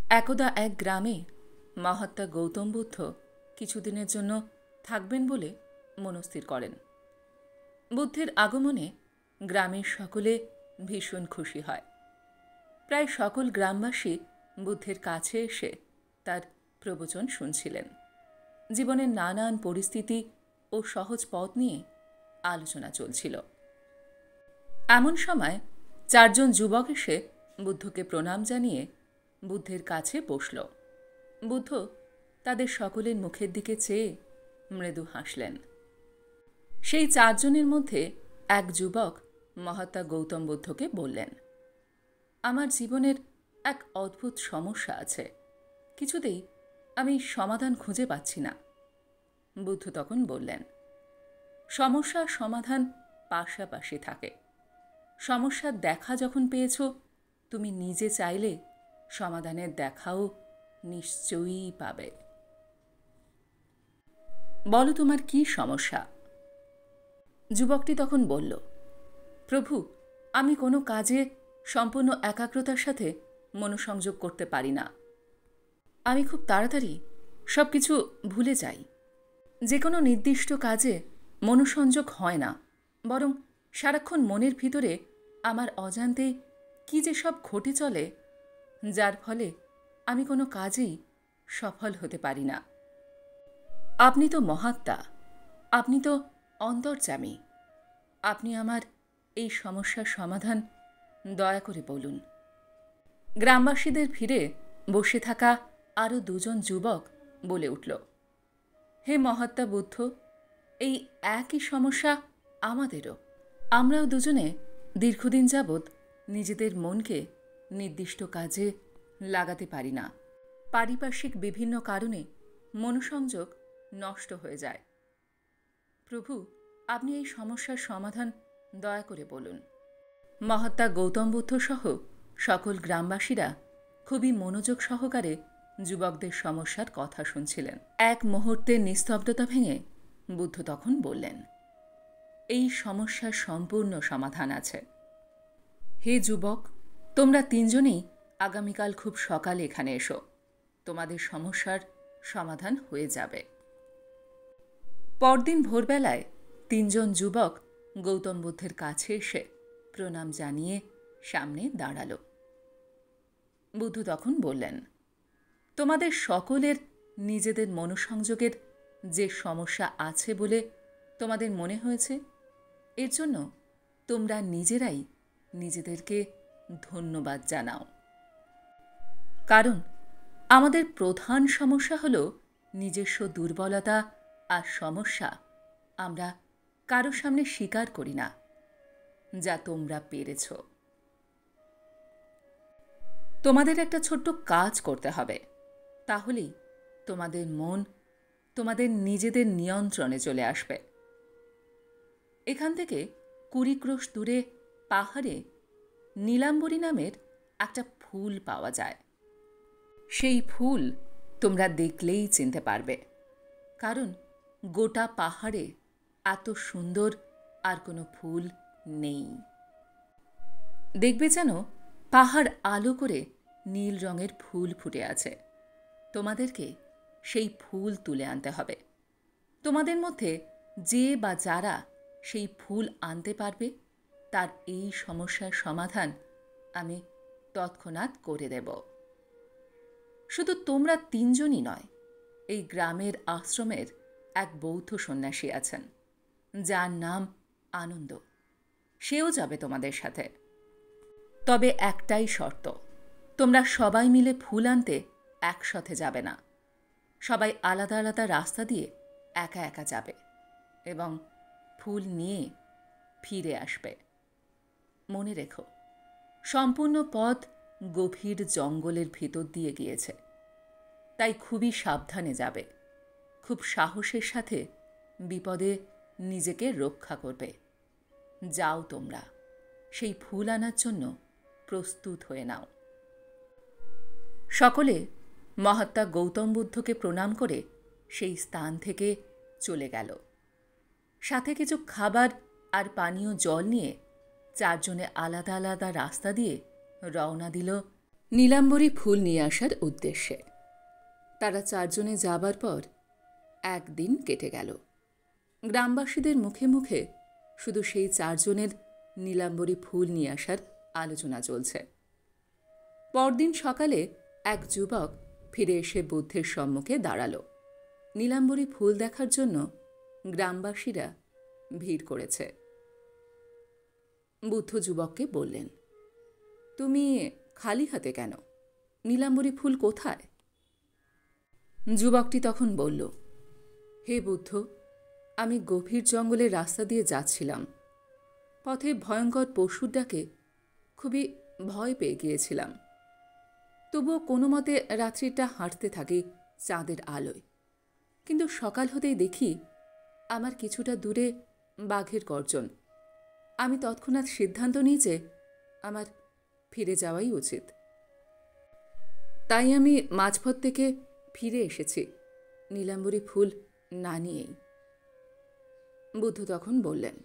একদা এক গ্রামে মহাত্মা গৌতম বুদ্ধ কিছুদিনের জন্য থাকবেন বলে মনস্থির করেন। বুদ্ধের আগমনে গ্রামের সকলে ভীষণ খুশি হয়। প্রায় সকল গ্রামবাসী বুদ্ধের কাছে এসে তার প্রবচন শুনছিলেন। জীবনের নানান পরিস্থিতি ও সহজ পথ নিয়ে আলোচনা চলছিল। এমন সময় 4 জন যুবক এসে বুদ্ধকে প্রণাম জানিয়ে বুদ্ধের কাছে বসল। বুদ্ধ তাদের সকলের মুখের দিকে চেয়ে মৃদু হাসলেন। সেই 4 জনের মধ্যে এক যুবক মহাত্মা গৌতম বুদ্ধকে বললেন, আমার জীবনের এক অদ্ভুত সমস্যা আছে, কিছুতেই আমি সমাধান খুঁজে পাচ্ছি না। বুদ্ধ তখন বললেন, সমস্যা সমাধান পাশাপাশি থাকে। সমস্যার দেখা যখন পেয়েছ, তুমি নিজে চাইলে সমাধানের দেখাও নিশ্চয়ই পাবে। বলো তোমার কি সমস্যা? যুবকটি তখন বলল, প্রভু, আমি কোনো কাজে সম্পূর্ণ একাগ্রতার সাথে মনোসংযোগ করতে পারি না। আমি খুব তাড়াতাড়ি সব কিছু ভুলে যাই। যে কোনো নির্দিষ্ট কাজে মনোসংযোগ হয় না, বরং সারাক্ষণ মনের ভিতরে আমার অজান্তেই কি যে সব ঘটে চলে, যার ফলে আমি কোনো কাজেই সফল হতে পারি না। আপনি তো মহাত্মা, আপনি তো অন্তর্যামী। আপনি আমার এই সমস্যার সমাধান দয়া করে বলুন। গ্রামবাসীদের ভিড়ে বসে থাকা আরও 2 জন যুবক বলে উঠল, হে মহাত্মা বুদ্ধ, এই একই সমস্যা আমাদেরও। আমরাও দুজনে দীর্ঘদিন যাবৎ নিজেদের মনকে নির্দিষ্ট কাজে লাগাতে পারি না। পারিপার্শ্বিক বিভিন্ন কারণে মনোসংযোগ নষ্ট হয়ে যায়। প্রভু, আপনি এই সমস্যার সমাধান দয়া করে বলুন। মহাত্মা গৌতম বুদ্ধ সহ সকল গ্রামবাসীরা খুবই মনোযোগ সহকারে যুবকদের সমস্যার কথা শুনছিলেন। এক মুহূর্তের নিস্তব্ধতা ভেঙে বুদ্ধ তখন বললেন, এই সমস্যার সম্পূর্ণ সমাধান আছে। হে যুবক, তোমরা 3 জনেই আগামীকাল খুব সকালে এখানে এসো। তোমাদের সমস্যার সমাধান হয়ে যাবে। পরদিন ভোরবেলায় 3 জন যুবক গৌতম বুদ্ধের কাছে এসে প্রণাম জানিয়ে সামনে দাঁড়াল। বুদ্ধ তখন বললেন, তোমাদের সকলের নিজেদের মনোসংযোগের যে সমস্যা আছে বলে তোমাদের মনে হয়েছে, এর জন্য তোমরা নিজেরাই নিজেদেরকে ধন্যবাদ জানাও। কারণ আমাদের প্রধান সমস্যা হল নিজস্ব দুর্বলতা আর সমস্যা আমরা কারো সামনে স্বীকার করি না, যা তোমরা পেরেছ। তোমাদের একটা ছোট্ট কাজ করতে হবে, তাহলেই তোমাদের মন তোমাদের নিজেদের নিয়ন্ত্রণে চলে আসবে। এখান থেকে 20 ক্রোশ দূরে পাহাড়ে নীলাম্বরী নামের একটা ফুল পাওয়া যায়। সেই ফুল তোমরা দেখলেই চিনতে পারবে, কারণ গোটা পাহাড়ে এত সুন্দর আর কোনো ফুল নেই। দেখবে যেন পাহাড় আলো করে নীল রঙের ফুল ফুটে আছে। তোমাদেরকে সেই ফুল তুলে আনতে হবে। তোমাদের মধ্যে যে বা যারা সেই ফুল আনতে পারবে, তার এই সমস্যার সমাধান আমি তৎক্ষণাৎ করে দেব। শুধু তোমরা 3 জনই নয়, এই গ্রামের আশ্রমের এক বৌদ্ধ সন্ন্যাসী আছেন, যার নাম আনন্দ। সেও যাবে তোমাদের সাথে। তবে একটাই শর্ত, তোমরা সবাই মিলে ফুল আনতে একসাথে যাবে না। সবাই আলাদা আলাদা রাস্তা দিয়ে একা একা যাবে এবং ফুল নিয়ে ফিরে আসবে। মনে রেখো, সম্পূর্ণ পথ গভীর জঙ্গলের ভিতর দিয়ে গিয়েছে, তাই খুবই সাবধানে যাবে। খুব সাহসের সাথে বিপদে নিজেকে রক্ষা করবে। যাও তোমরা, সেই ফুল আনার জন্য প্রস্তুত হয়ে নাও। সকলে মহাত্মা গৌতম বুদ্ধকে প্রণাম করে সেই স্থান থেকে চলে গেল। সাথে কিছু খাবার আর পানীয় জল নিয়ে 4 জনে আলাদা আলাদা রাস্তা দিয়ে রওনা দিল নীলাম্বরী ফুল নিয়ে আসার উদ্দেশ্যে। তারা চারজনে যাবার পর একদিন কেটে গেল। গ্রামবাসীদের মুখে মুখে শুধু সেই চারজনের নীলাম্বরী ফুল নিয়ে আসার আলোচনা চলছে। পরদিন সকালে এক যুবক ফিরে এসে বুদ্ধের সম্মুখে দাঁড়াল। নীলাম্বরী ফুল দেখার জন্য গ্রামবাসীরা ভিড় করেছে। বুদ্ধ যুবককে বললেন, তুমি খালি হাতে কেন? নীলাম্বরী ফুল কোথায়? যুবকটি তখন বলল, হে বুদ্ধ, আমি গভীর জঙ্গলের রাস্তা দিয়ে যাচ্ছিলাম। পথে ভয়ঙ্কর পশুর ডাকে খুবই ভয় পেয়ে গিয়েছিলাম। তবুও কোনো মতে রাত্রিটা হাঁটতে থাকি চাঁদের আলোয়। কিন্তু সকাল হতেই দেখি আমার কিছুটা দূরে বাঘের গর্জন। আমি তৎক্ষণাৎ সিদ্ধান্ত নিই যে আমার ফিরে যাওয়াই উচিত। তাই আমি মাঝপথ থেকে ফিরে এসেছি নীলাম্বরী ফুল না নিয়েই। বুদ্ধ তখন বললেন,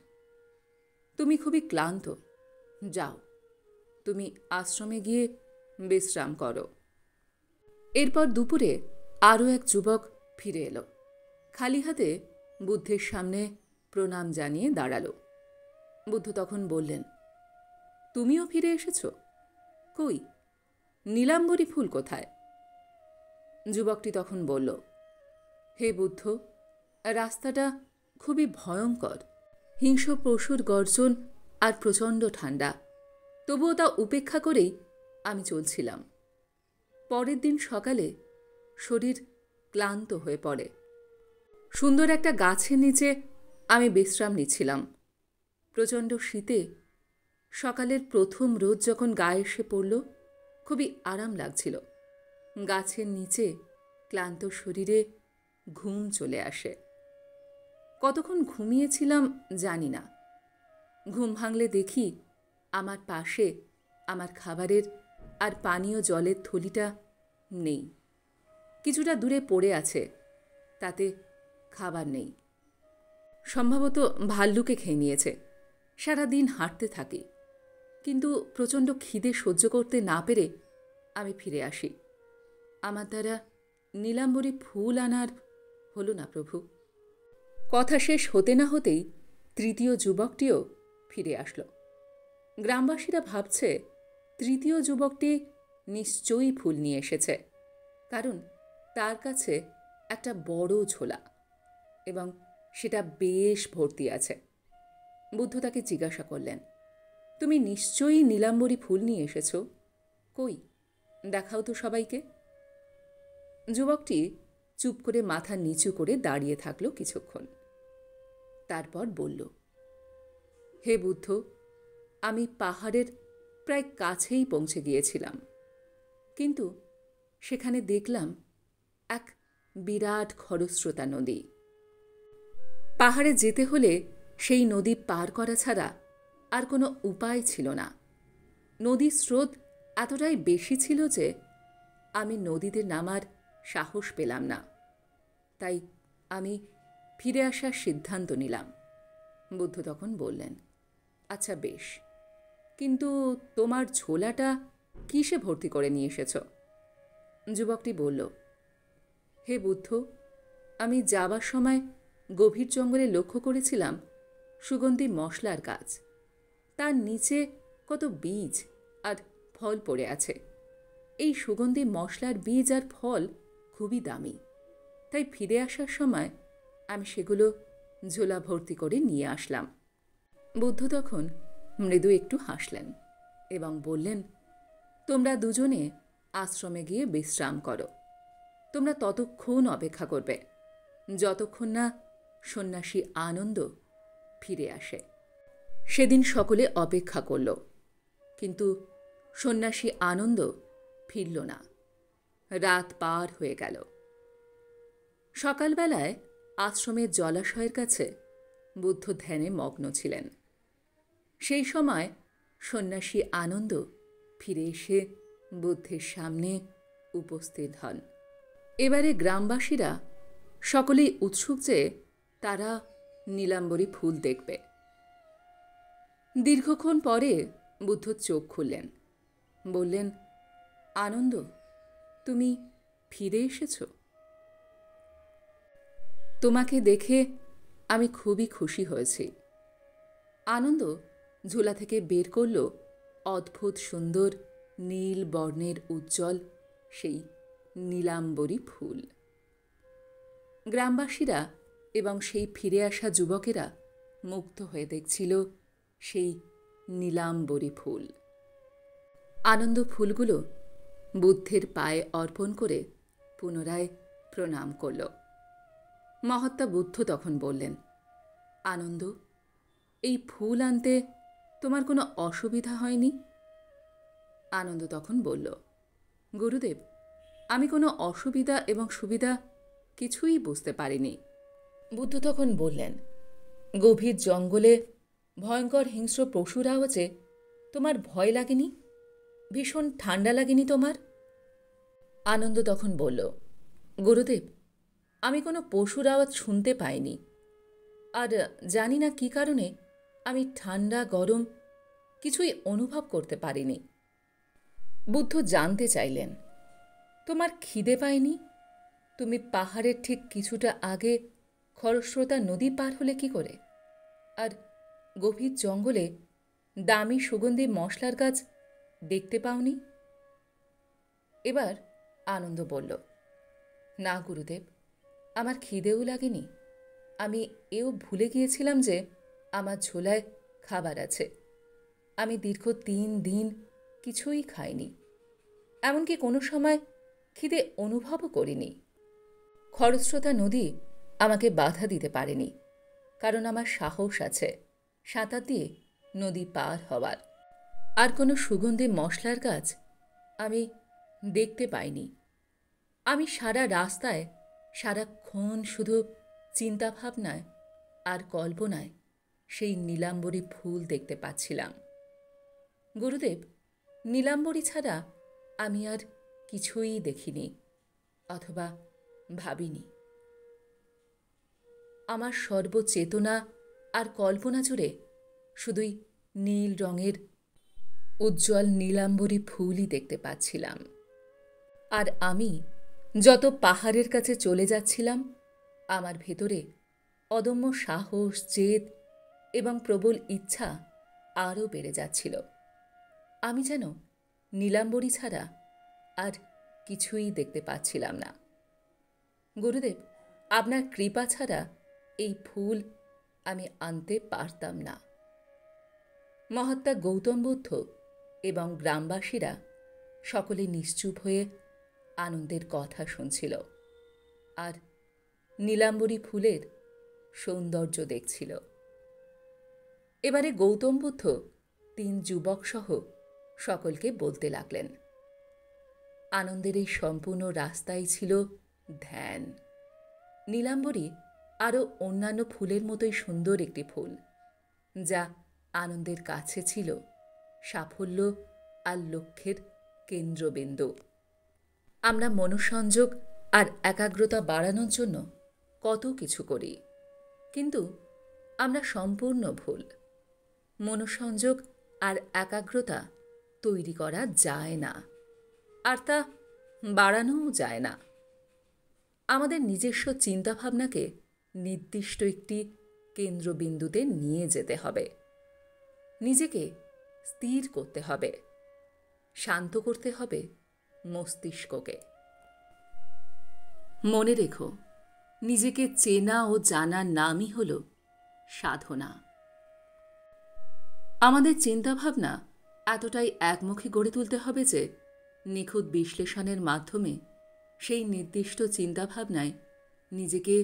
তুমি খুবই ক্লান্ত, যাও, তুমি আশ্রমে গিয়ে বিশ্রাম করো। এরপর দুপুরে আরও এক যুবক ফিরে এলো। খালি হাতে বুদ্ধের সামনে প্রণাম জানিয়ে দাঁড়ালো। বুদ্ধ তখন বললেন, তুমিও ফিরে এসেছ? কই, নীলাম্বরী ফুল কোথায়? যুবকটি তখন বলল, হে বুদ্ধ, রাস্তাটা খুবই ভয়ঙ্কর, হিংস্র পশুর গর্জন আর প্রচণ্ড ঠান্ডা। তবুও তা উপেক্ষা করেই আমি চলছিলাম। পরের দিন সকালে শরীর ক্লান্ত হয়ে পড়ে। সুন্দর একটা গাছের নিচে আমি বিশ্রাম নিচ্ছিলাম। প্রচণ্ড শীতে সকালের প্রথম রোদ যখন গায়ে এসে পড়ল, খুবই আরাম লাগছিল। গাছের নিচে ক্লান্ত শরীরে ঘুম চলে আসে। কতক্ষণ ঘুমিয়েছিলাম জানি না। ঘুম ভাঙলে দেখি আমার পাশে আমার খাবারের আর পানীয় জলের থলিটা নেই। কিছুটা দূরে পড়ে আছে, তাতে খাবার নেই। সম্ভবত ভাল্লুকে খেয়ে নিয়েছে। সারাদিন হাঁটতে থাকি, কিন্তু প্রচণ্ড খিদে সহ্য করতে না পেরে আমি ফিরে আসি। আমার দ্বারা নীলাম্বরী ফুল আনার হলো না প্রভু। কথা শেষ হতে না হতেই তৃতীয় যুবকটিও ফিরে আসলো। গ্রামবাসীরা ভাবছে তৃতীয় যুবকটি নিশ্চয়ই ফুল নিয়ে এসেছে, কারণ তার কাছে একটা বড় ঝোলা এবং সেটা বেশ ভর্তি আছে। বুদ্ধ তাকে জিজ্ঞাসা করলেন, তুমি নিশ্চয়ই নীলাম্বরী ফুল নিয়ে এসেছ? কই, দেখাও তো সবাইকে। যুবকটি চুপ করে মাথা নিচু করে দাঁড়িয়ে থাকল কিছুক্ষণ। তারপর বলল, হে বুদ্ধ, আমি পাহাড়ের প্রায় কাছেই পৌঁছে গিয়েছিলাম, কিন্তু সেখানে দেখলাম এক বিরাট খরস্রোতা নদী। পাহাড়ে যেতে হলে সেই নদী পার করা ছাড়া আর কোনো উপায় ছিল না। নদীর স্রোত এতটাই বেশি ছিল যে আমি নদীতে নামার সাহস পেলাম না। তাই আমি ফিরে আসার সিদ্ধান্ত নিলাম। বুদ্ধ তখন বললেন, আচ্ছা বেশ, কিন্তু তোমার ঝোলাটা কিসে ভর্তি করে নিয়ে এসেছ? যুবকটি বলল, হে বুদ্ধ, আমি যাবার সময় গভীর জঙ্গলে লক্ষ্য করেছিলাম সুগন্ধি মশলার গাছ। তার নিচে কত বীজ আর ফল পড়ে আছে। এই সুগন্ধি মশলার বীজ আর ফল খুবই দামি, তাই ফিরে আসার সময় আমি সেগুলো ঝোলা ভর্তি করে নিয়ে আসলাম। বুদ্ধ তখন মৃদু একটু হাসলেন এবং বললেন, তোমরা দুজনে আশ্রমে গিয়ে বিশ্রাম করো। তোমরা ততক্ষণ অপেক্ষা করবে যতক্ষণ না সন্ন্যাসী আনন্দ ফিরে আসে। সেদিন সকলে অপেক্ষা করল, কিন্তু সন্ন্যাসী আনন্দ ফিরল না। রাত পার হয়ে গেল। সকালবেলায় আশ্রমের জলাশয়ের কাছে বুদ্ধ ধ্যানে মগ্ন ছিলেন। সেই সময় সন্ন্যাসী আনন্দ ফিরে এসে বুদ্ধের সামনে উপস্থিত হন। এবারে গ্রামবাসীরা সকলেই উৎসুক যে তারা নীলাম্বরী ফুল দেখবে। দীর্ঘক্ষণ পরে বুদ্ধ চোখ খুললেন, বললেন, আনন্দ, তুমি ফিরে এসেছ। তোমাকে দেখে আমি খুবই খুশি হয়েছি। আনন্দ ঝোলা থেকে বের করল অদ্ভুত সুন্দর নীল বর্ণের উজ্জ্বল সেই নীলাম্বরী ফুল। গ্রামবাসীরা এবং সেই ফিরে আসা যুবকেরা মুগ্ধ হয়ে দেখছিল সেই নীলাম্বরী ফুল। আনন্দ ফুলগুলো বুদ্ধের পায়ে অর্পণ করে পুনরায় প্রণাম করল। মহাত্মা বুদ্ধ তখন বললেন, আনন্দ, এই ফুল আনতে তোমার কোনো অসুবিধা হয়নি? আনন্দ তখন বলল, গুরুদেব, আমি কোনো অসুবিধা এবং সুবিধা কিছুই বুঝতে পারিনি। বুদ্ধ তখন বললেন, গভীর জঙ্গলে ভয়ঙ্কর হিংস্র পশুর আওয়াজে তোমার ভয় লাগেনি? ভীষণ ঠান্ডা লাগেনি তোমার? আনন্দ তখন বলল, গুরুদেব, আমি কোনো পশুর আওয়াজ শুনতে পাইনি, আর জানি না কী কারণে আমি ঠান্ডা গরম কিছুই অনুভব করতে পারিনি। বুদ্ধ জানতে চাইলেন, তোমার খিদে পায়নি? তুমি পাহাড়ের ঠিক কিছুটা আগে খরস্রোতা নদী পার হলে কি করে? আর গভীর জঙ্গলে দামি সুগন্ধি মশলার গাছ দেখতে পাওনি? এবার আনন্দ বলল, না গুরুদেব, আমার খিদেও লাগেনি। আমি এও ভুলে গিয়েছিলাম যে আমার ঝোলায় খাবার আছে। আমি দীর্ঘ 3 দিন কিছুই খাইনি, এমনকি কোনো সময় খিদে অনুভবও করিনি। খরস্রোতা নদী আমাকে বাধা দিতে পারেনি, কারণ আমার সাহস আছে সাঁতার দিয়ে নদী পার হওয়ার। আর কোনো সুগন্ধি মশলার গাছ আমি দেখতে পাইনি। আমি সারা রাস্তায় সারাক্ষণ শুধু চিন্তাভাবনায় আর কল্পনায় সেই নীলাম্বরী ফুল দেখতে পাচ্ছিলাম। গুরুদেব, নীলাম্বরী ছাড়া আমি আর কিছুই দেখিনি অথবা ভাবিনি। আমার সর্বচেতনা আর কল্পনা জুড়ে শুধুই নীল রঙের উজ্জ্বল নীলাম্বরী ফুলই দেখতে পাচ্ছিলাম। আর আমি যত পাহাড়ের কাছে চলে যাচ্ছিলাম, আমার ভেতরে অদম্য সাহস, জেদ এবং প্রবল ইচ্ছা আরও বেড়ে যাচ্ছিল। আমি যেন নীলাম্বরী ছাড়া আর কিছুই দেখতে পাচ্ছিলাম না। গুরুদেব, আপনার কৃপা ছাড়া এই ফুল আমি আনতে পারতাম না। মহাত্মা গৌতম বুদ্ধ এবং গ্রামবাসীরা সকলে নিশ্চুপ হয়ে আনন্দের কথা শুনছিল আর নীলাম্বরী ফুলের সৌন্দর্য দেখছিল। এবারে গৌতম বুদ্ধ 3 যুবক সহ সকলকে বলতে লাগলেন, আনন্দের এই সম্পূর্ণ রাস্তাই ছিল ধ্যান। নীলাম্বরী আরও অন্যান্য ফুলের মতোই সুন্দর একটি ফুল, যা আনন্দের কাছে ছিল সাফল্য আর লক্ষ্যের কেন্দ্রবিন্দু। আমরা মনঃসংযোগ আর একাগ্রতা বাড়ানোর জন্য কত কিছু করি, কিন্তু আমরা সম্পূর্ণ ভুল। মনঃসংযোগ আর একাগ্রতা তৈরি করা যায় না, আর তা বাড়ানোও যায় না। আমাদের নিজস্ব চিন্তাভাবনাকে নির্দিষ্ট একটি কেন্দ্রবিন্দুতে নিয়ে যেতে হবে। নিজেকে স্থির করতে হবে, শান্ত করতে হবে মস্তিষ্ককে। মনে রেখো, নিজেকে চেনা ও জানার নামই হল সাধনা। আমাদের চিন্তাভাবনা এতটাই একমুখী গড়ে তুলতে হবে যে নিখুঁত বিশ্লেষণের মাধ্যমে সেই নির্দিষ্ট চিন্তাভাবনায় নিজেকে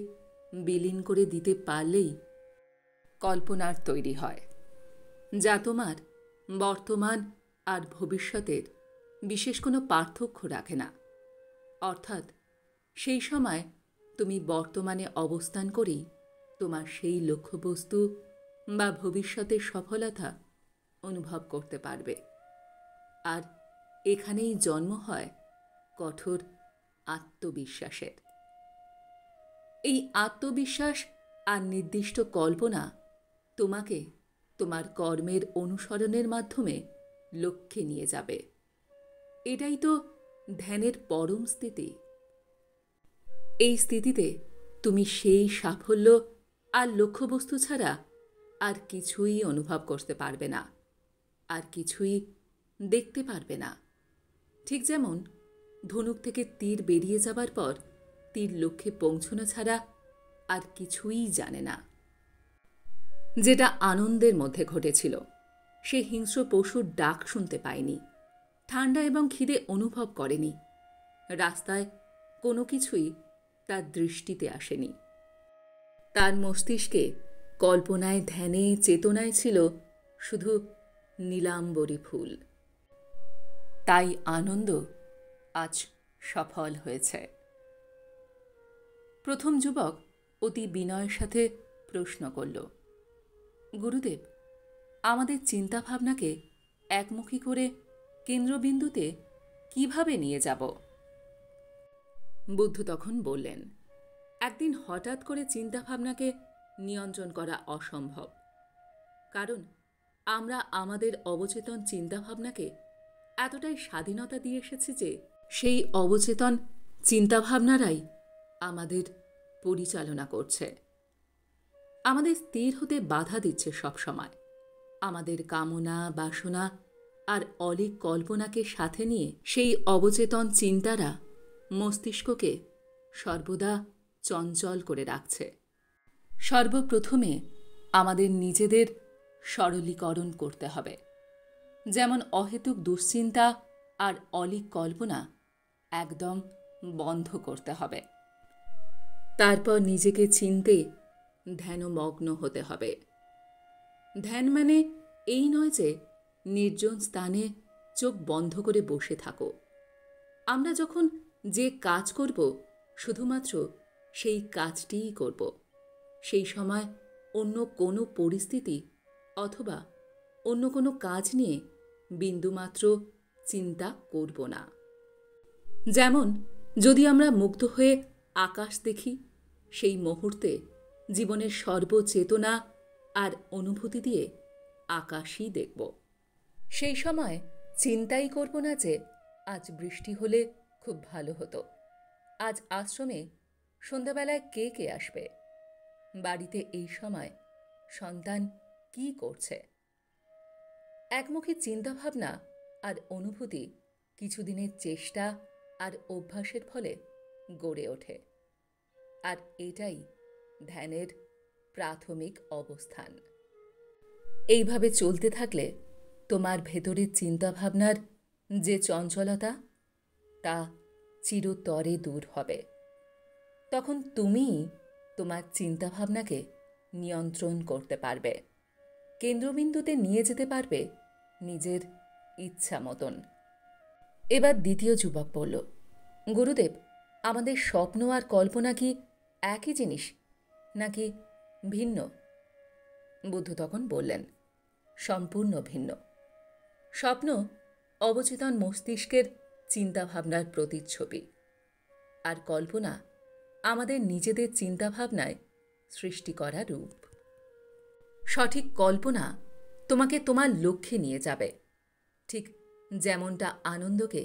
বিলীন করে দিতে পারলেই কল্পনার তৈরি হয়, যা তোমার বর্তমান আর ভবিষ্যতের বিশেষ কোনো পার্থক্য রাখে না। অর্থাৎ সেই সময় তুমি বর্তমানে অবস্থান করেই তোমার সেই লক্ষ্যবস্তু বা ভবিষ্যতের সফলতা অনুভব করতে পারবে। আর এখানেই জন্ম হয় কঠোর আত্মবিশ্বাসের। এই আত্মবিশ্বাস আর নির্দিষ্ট কল্পনা তোমাকে তোমার কর্মের অনুসরণের মাধ্যমে লক্ষ্যে নিয়ে যাবে। এটাই তো ধ্যানের পরম স্থিতি। এই স্থিতিতে তুমি সেই সাফল্য আর লক্ষ্যবস্তু ছাড়া আর কিছুই অনুভব করতে পারবে না, আর কিছুই দেখতে পারবে না। ঠিক যেমন ধনুক থেকে তীর বেরিয়ে যাবার পর তীর লক্ষ্যে পৌঁছানো ছাড়া আর কিছুই জানে না। যেটা আনন্দের মধ্যে ঘটেছিল, সে হিংস্র পশুর ডাক শুনতে পায়নি, ঠান্ডা এবং খিদে অনুভব করেনি, রাস্তায় কোনো কিছুই তার দৃষ্টিতে আসেনি। তার মস্তিষ্কে কল্পনায়, ধ্যানে, চেতনায় ছিল শুধু নীলাম্বরী ফুল। তাই আনন্দ আজ সফল হয়েছে। প্রথম যুবক অতি বিনয়ের সাথে প্রশ্ন করল, গুরুদেব, আমাদের চিন্তাভাবনাকে একমুখী করে কেন্দ্রবিন্দুতে কিভাবে নিয়ে যাব? বুদ্ধ তখন বললেন, একদিন হঠাৎ করে চিন্তাভাবনাকে নিয়ন্ত্রণ করা অসম্ভব, কারণ আমরা আমাদের অবচেতন চিন্তাভাবনাকে এতটাই স্বাধীনতা দিয়ে এসেছি যে সেই অবচেতন চিন্তাভাবনারাই আমাদের পরিচালনা করছে, আমাদের স্থির হতে বাধা দিচ্ছে সবসময়। আমাদের কামনা, বাসনা আর অলীক কল্পনাকে সাথে নিয়ে সেই অবচেতন চিন্তারা মস্তিষ্ককে সর্বদা চঞ্চল করে রাখছে। সর্বপ্রথমে আমাদের নিজেদের সরলীকরণ করতে হবে। যেমন অহেতুক দুশ্চিন্তা আর অলীক কল্পনা একদম বন্ধ করতে হবে। তারপর নিজেকে চিনতে ধ্যানমগ্ন হতে হবে। ধ্যান মানে এই নয় যে নির্জন স্থানে চোখ বন্ধ করে বসে থাকো। আমরা যখন যে কাজ করব, শুধুমাত্র সেই কাজটিই করব। সেই সময় অন্য কোনো পরিস্থিতি অথবা অন্য কোনো কাজ নিয়ে বিন্দুমাত্র চিন্তা করব না। যেমন যদি আমরা মুগ্ধ হয়ে আকাশ দেখি, সেই মুহূর্তে জীবনের সর্বচেতনা আর অনুভূতি দিয়ে আকাশই দেখব। সেই সময় চিন্তাই করব না যে আজ বৃষ্টি হলে খুব ভালো হতো, আজ আশ্রমে সন্ধ্যাবেলায় কে কে আসবে, বাড়িতে এই সময় সন্তান কি করছে। একমুখী চিন্তাভাবনা আর অনুভূতি কিছুদিনের চেষ্টা আর অভ্যাসের ফলে গড়ে ওঠে, আর এটাই ধ্যানের প্রাথমিক অবস্থান। এইভাবে চলতে থাকলে তোমার ভেতরের চিন্তাভাবনার যে চঞ্চলতা, তা চিরতরে দূর হবে। তখন তুমিই তোমার চিন্তাভাবনাকে নিয়ন্ত্রণ করতে পারবে, কেন্দ্রবিন্দুতে নিয়ে যেতে পারবে নিজের ইচ্ছা মতন। এবার দ্বিতীয় যুবক বলল, গুরুদেব, আমাদের স্বপ্ন আর কল্পনা কি একই জিনিস নাকি ভিন্ন? বুদ্ধ তখন বললেন, সম্পূর্ণ ভিন্ন। স্বপ্ন অবচেতন মস্তিষ্কের চিন্তাভাবনার প্রতিচ্ছবি, আর কল্পনা আমাদের নিজেদের চিন্তাভাবনায় সৃষ্টি করা রূপ। সঠিক কল্পনা তোমাকে তোমার লক্ষ্যে নিয়ে যাবে, ঠিক যেমনটা আনন্দকে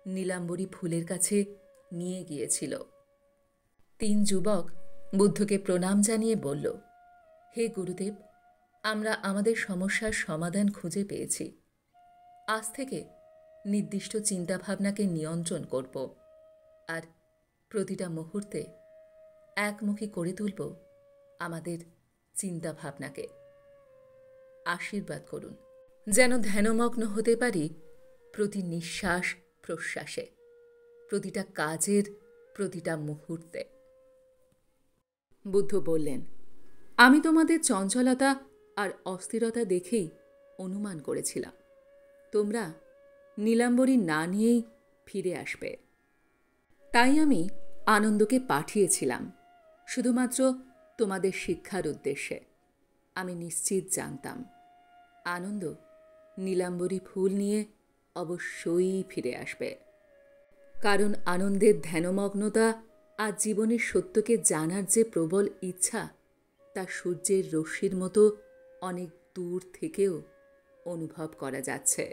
নীলাম্বরী ফুলের কাছে নিয়ে গিয়েছিল। 3 যুবক বুদ্ধকে প্রণাম জানিয়ে বলল, হে গুরুদেব, আমরা আমাদের সমস্যার সমাধান খুঁজে পেয়েছি। আজ থেকে নির্দিষ্ট চিন্তাভাবনাকে নিয়ন্ত্রণ করব, আর প্রতিটা মুহূর্তে একমুখী করে তুলব আমাদের চিন্তাভাবনাকে। আশীর্বাদ করুন যেন ধ্যানমগ্ন হতে পারি প্রতি নিঃশ্বাস প্রশ্বাসে, প্রতিটা কাজের প্রতিটা মুহূর্তে। বুদ্ধ বললেন, আমি তোমাদের চঞ্চলতা আর অস্থিরতা দেখেই অনুমান করেছিলাম তোমরা নীলাম্বরী না নিয়েই ফিরে আসবে। তাই আমি আনন্দকে পাঠিয়েছিলাম শুধুমাত্র তোমাদের শিক্ষার উদ্দেশ্যে। আমি নিশ্চিত জানতাম আনন্দ নীলাম্বরী ফুল নিয়ে অবশ্যই ফিরে আসবে, কারণ আনন্দের ধ্যানমগ্নতা আর জীবনের সত্যকে জানার যে প্রবল ইচ্ছা, তা সূর্যের রশ্মির মতো অনেক দূর থেকেও অনুভব করা যাচ্ছে।